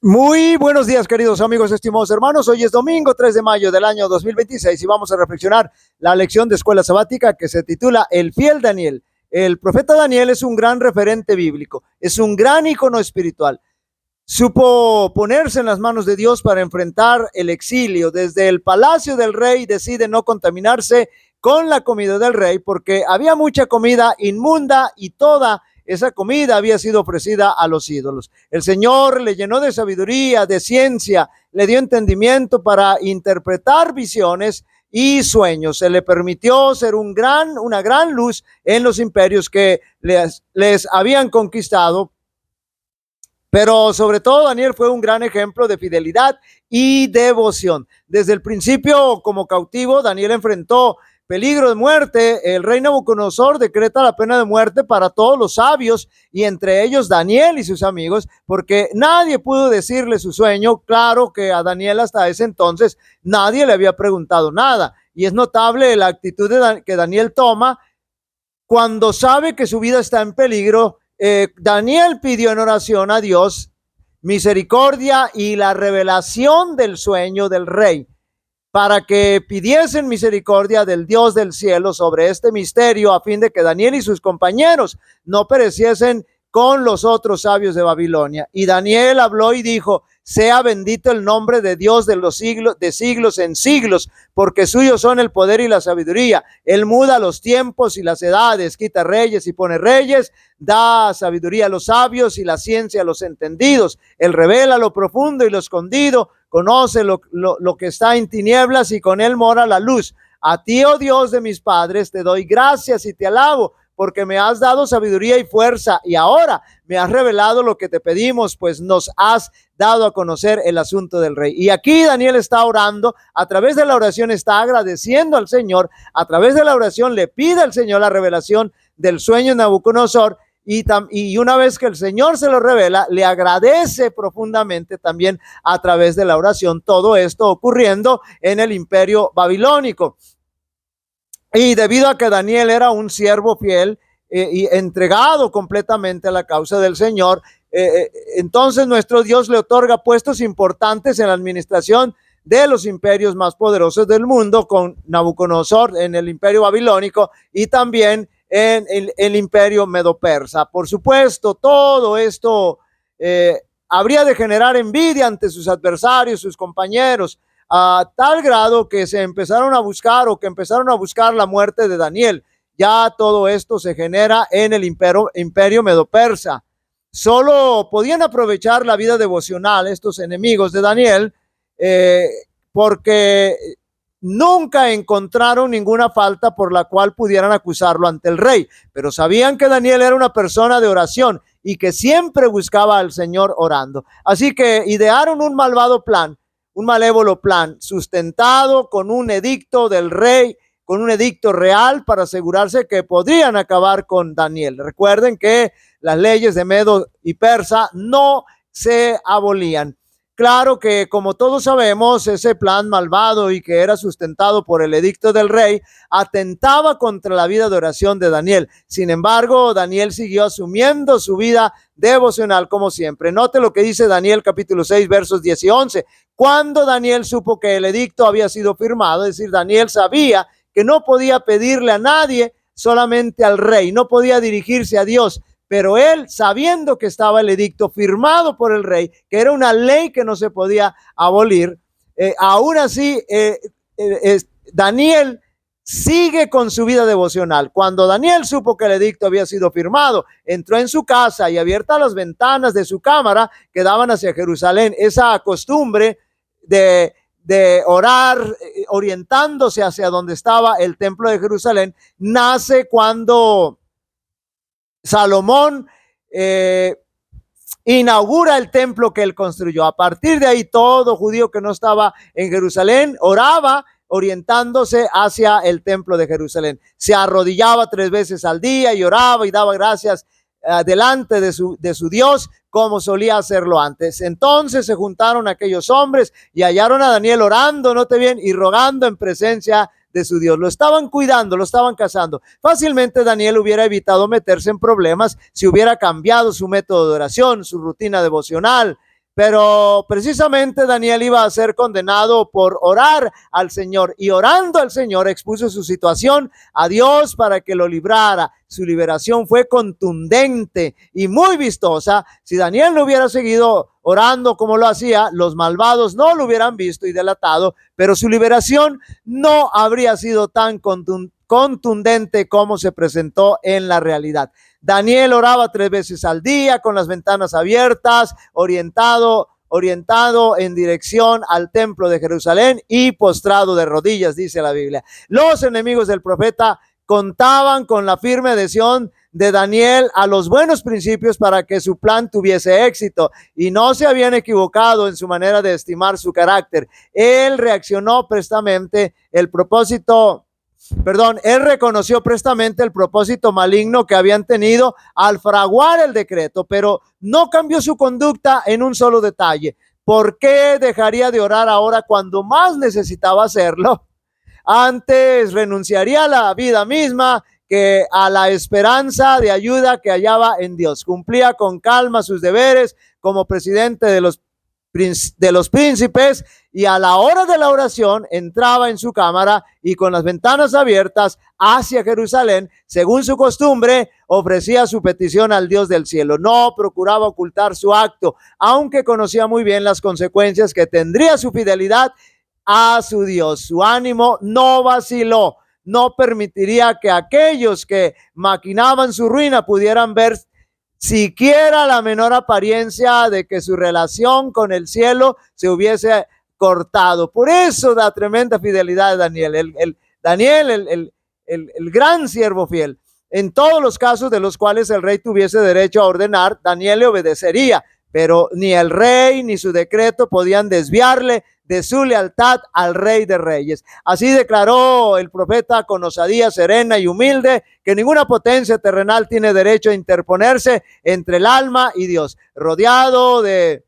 Muy buenos días, queridos amigos, estimados hermanos. Hoy es domingo 3 de mayo del año 2026 y vamos a reflexionar la lección de escuela sabática que se titula El fiel Daniel. El profeta Daniel es un gran referente bíblico, es un gran ícono espiritual. Supo ponerse en las manos de Dios para enfrentar el exilio. Desde el palacio del rey decide no contaminarse con la comida del rey porque había mucha comida inmunda y toda esa comida había sido ofrecida a los ídolos. El Señor le llenó de sabiduría, de ciencia, le dio entendimiento para interpretar visiones y sueños. Se le permitió ser una gran luz en los imperios que les habían conquistado. Pero sobre todo Daniel fue un gran ejemplo de fidelidad y devoción. Desde el principio, como cautivo, Daniel enfrentó peligro de muerte. El rey Nabucodonosor decreta la pena de muerte para todos los sabios y entre ellos Daniel y sus amigos, porque nadie pudo decirle su sueño. Claro que a Daniel hasta ese entonces nadie le había preguntado nada. Y es notable la actitud que Daniel toma cuando sabe que su vida está en peligro. Daniel pidió en oración a Dios misericordia y la revelación del sueño del rey, para que pidiesen misericordia del Dios del cielo sobre este misterio, a fin de que Daniel y sus compañeros no pereciesen con los otros sabios de Babilonia. Y Daniel habló y dijo: sea bendito el nombre de Dios de los siglos, de siglos en siglos, porque suyos son el poder y la sabiduría. Él muda los tiempos y las edades, quita reyes y pone reyes, da sabiduría a los sabios y la ciencia a los entendidos. Él revela lo profundo y lo escondido, conoce lo que está en tinieblas y con él mora la luz. A ti, oh Dios de mis padres, te doy gracias y te alabo, porque me has dado sabiduría y fuerza, y ahora me has revelado lo que te pedimos, pues nos has dado a conocer el asunto del rey. Y aquí Daniel está orando, a través de la oración está agradeciendo al Señor, a través de la oración le pide al Señor la revelación del sueño de Nabucodonosor, y una vez que el Señor se lo revela, le agradece profundamente también a través de la oración. Todo esto ocurriendo en el imperio babilónico. Y debido a que Daniel era un siervo fiel y entregado completamente a la causa del Señor, entonces nuestro Dios le otorga puestos importantes en la administración de los imperios más poderosos del mundo, con Nabucodonosor en el imperio babilónico y también en el imperio medo-persa. Por supuesto, todo esto habría de generar envidia ante sus adversarios, sus compañeros, a tal grado que empezaron a buscar la muerte de Daniel. Ya todo esto se genera en el imperio medo-persa. Solo podían aprovechar la vida devocional estos enemigos de Daniel, porque nunca encontraron ninguna falta por la cual pudieran acusarlo ante el rey, pero sabían que Daniel era una persona de oración y que siempre buscaba al Señor orando. Así que idearon un malévolo plan, sustentado con un edicto del rey, con un edicto real, para asegurarse que podrían acabar con Daniel. Recuerden que las leyes de Medo y Persa no se abolían. Claro que, como todos sabemos, ese plan malvado y que era sustentado por el edicto del rey atentaba contra la vida de oración de Daniel. Sin embargo, Daniel siguió asumiendo su vida devocional como siempre. Note lo que dice Daniel capítulo 6 versos 10 y 11. Cuando Daniel supo que el edicto había sido firmado, es decir, Daniel sabía que no podía pedirle a nadie, solamente al rey, no podía dirigirse a Dios. Pero él, sabiendo que estaba el edicto firmado por el rey, que era una ley que no se podía abolir, aún así Daniel sigue con su vida devocional. Cuando Daniel supo que el edicto había sido firmado, entró en su casa y, abiertas las ventanas de su cámara que daban hacia Jerusalén, esa costumbre de orar orientándose hacia donde estaba el templo de Jerusalén, nace cuando Salomón inaugura el templo que él construyó. A partir de ahí, todo judío que no estaba en Jerusalén oraba orientándose hacia el templo de Jerusalén. Se arrodillaba 3 veces al día y oraba y daba gracias delante de su Dios, como solía hacerlo antes. Entonces se juntaron aquellos hombres y hallaron a Daniel orando, note bien, y rogando en presencia de su Dios. Lo estaban cuidando, lo estaban cazando. Fácilmente Daniel hubiera evitado meterse en problemas si hubiera cambiado su método de oración, su rutina devocional. Pero precisamente Daniel iba a ser condenado por orar al Señor, y orando al Señor expuso su situación a Dios para que lo librara. Su liberación fue contundente y muy vistosa. Si Daniel no hubiera seguido orando como lo hacía, los malvados no lo hubieran visto y delatado, pero su liberación no habría sido tan contundente como se presentó en la realidad. Daniel oraba 3 veces al día con las ventanas abiertas, orientado en dirección al templo de Jerusalén y postrado de rodillas, dice la Biblia. Los enemigos del profeta contaban con la firme adhesión de Daniel a los buenos principios para que su plan tuviese éxito, y no se habían equivocado en su manera de estimar su carácter. Él reconoció prestamente el propósito maligno que habían tenido al fraguar el decreto, pero no cambió su conducta en un solo detalle. ¿Por qué dejaría de orar ahora cuando más necesitaba hacerlo? Antes renunciaría a la vida misma que a la esperanza de ayuda que hallaba en Dios. Cumplía con calma sus deberes como presidente de los príncipes, y a la hora de la oración entraba en su cámara y con las ventanas abiertas hacia Jerusalén, según su costumbre, ofrecía su petición al Dios del cielo. No procuraba ocultar su acto, aunque conocía muy bien las consecuencias que tendría su fidelidad a su Dios. Su ánimo no vaciló. No permitiría que aquellos que maquinaban su ruina pudieran ver siquiera la menor apariencia de que su relación con el cielo se hubiese cortado. Por eso la tremenda fidelidad de Daniel, el gran siervo fiel. En todos los casos de los cuales el rey tuviese derecho a ordenar, Daniel le obedecería, pero ni el rey ni su decreto podían desviarle de su lealtad al Rey de Reyes. Así declaró el profeta con osadía serena y humilde que ninguna potencia terrenal tiene derecho a interponerse entre el alma y Dios. Rodeado de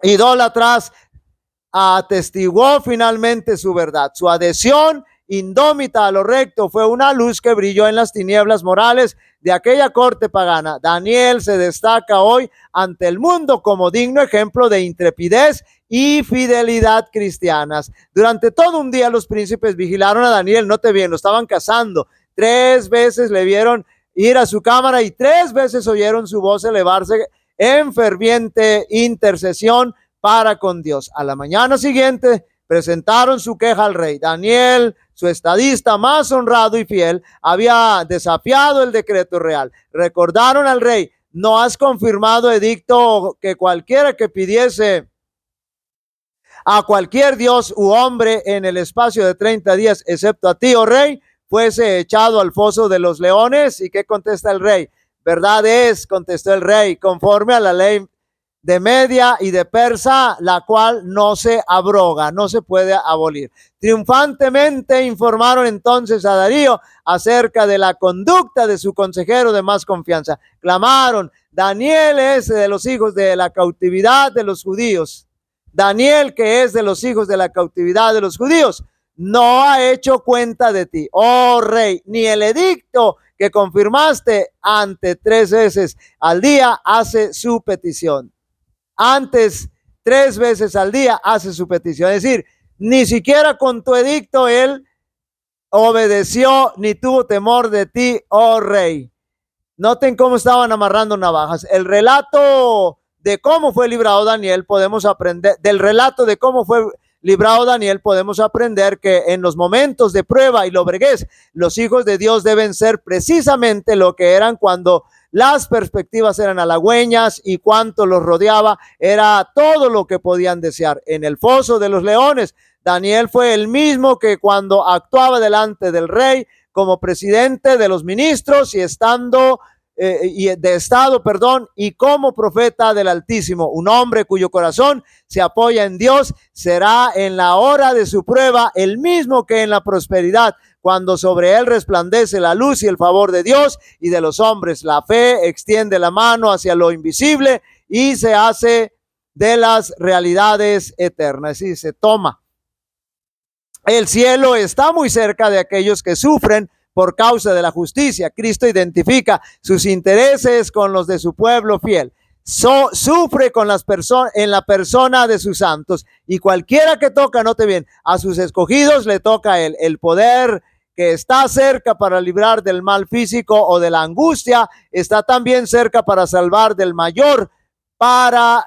idólatras, atestiguó finalmente su verdad. Su adhesión indómita a lo recto fue una luz que brilló en las tinieblas morales de aquella corte pagana. Daniel se destaca hoy ante el mundo como digno ejemplo de intrepidez y fidelidad cristianas. Durante todo un día los príncipes vigilaron a Daniel, note bien, lo estaban cazando. 3 veces le vieron ir a su cámara y 3 veces oyeron su voz elevarse en ferviente intercesión para con Dios. A la mañana siguiente presentaron su queja al rey. Daniel, su estadista más honrado y fiel, había desafiado el decreto real. Recordaron al rey: ¿no has confirmado edicto que cualquiera que pidiese a cualquier dios u hombre en el espacio de 30 días, excepto a ti, oh rey, fuese echado al foso de los leones? ¿Y qué contesta el rey? Verdad es, contestó el rey, conforme a la ley de Media y de Persa, la cual no se abroga, no se puede abolir. Triunfantemente informaron entonces a Darío acerca de la conducta de su consejero de más confianza. Clamaron: Daniel es de los hijos de la cautividad de los judíos. Daniel, que es de los hijos de la cautividad de los judíos, no ha hecho cuenta de ti, oh rey, ni el edicto que confirmaste ante 3 veces al día hace su petición. Antes 3 veces al día hace su petición. Es decir, ni siquiera con tu edicto él obedeció ni tuvo temor de ti, oh rey. Noten cómo estaban amarrando navajas. El relato de cómo fue librado Daniel, podemos aprender, del relato de cómo fue librado Daniel, podemos aprender que en los momentos de prueba y lobreguez, los hijos de Dios deben ser precisamente lo que eran cuando las perspectivas eran halagüeñas y cuanto los rodeaba era todo lo que podían desear. En el foso de los leones, Daniel fue el mismo que cuando actuaba delante del rey como presidente de los ministros y y como profeta del Altísimo. Un hombre cuyo corazón se apoya en Dios será en la hora de su prueba el mismo que en la prosperidad, cuando sobre él resplandece la luz y el favor de Dios y de los hombres. La fe extiende la mano hacia lo invisible y se hace de las realidades eternas. Y se toma. El cielo está muy cerca de aquellos que sufren por causa de la justicia. Cristo identifica sus intereses con los de su pueblo fiel. sufre con las personas, en la persona de sus santos, y cualquiera que toca, note bien, a sus escogidos le toca el poder que está cerca para librar del mal físico o de la angustia, está también cerca para salvar del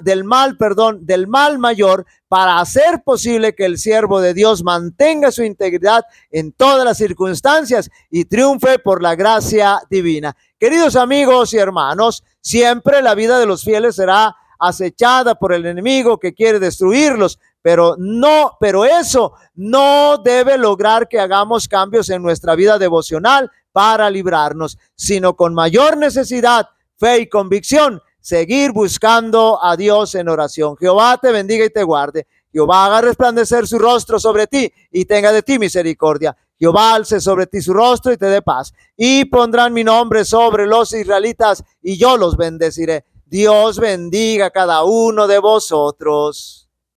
del mal mayor, para hacer posible que el siervo de Dios mantenga su integridad en todas las circunstancias y triunfe por la gracia divina. Queridos amigos y hermanos, siempre la vida de los fieles será acechada por el enemigo que quiere destruirlos, pero eso no debe lograr que hagamos cambios en nuestra vida devocional para librarnos, sino con mayor necesidad, fe y convicción, seguir buscando a Dios en oración. Jehová te bendiga y te guarde. Jehová haga resplandecer su rostro sobre ti y tenga de ti misericordia. Jehová alce sobre ti su rostro y te dé paz. Y pondrán mi nombre sobre los israelitas y yo los bendeciré. Dios bendiga a cada uno de vosotros.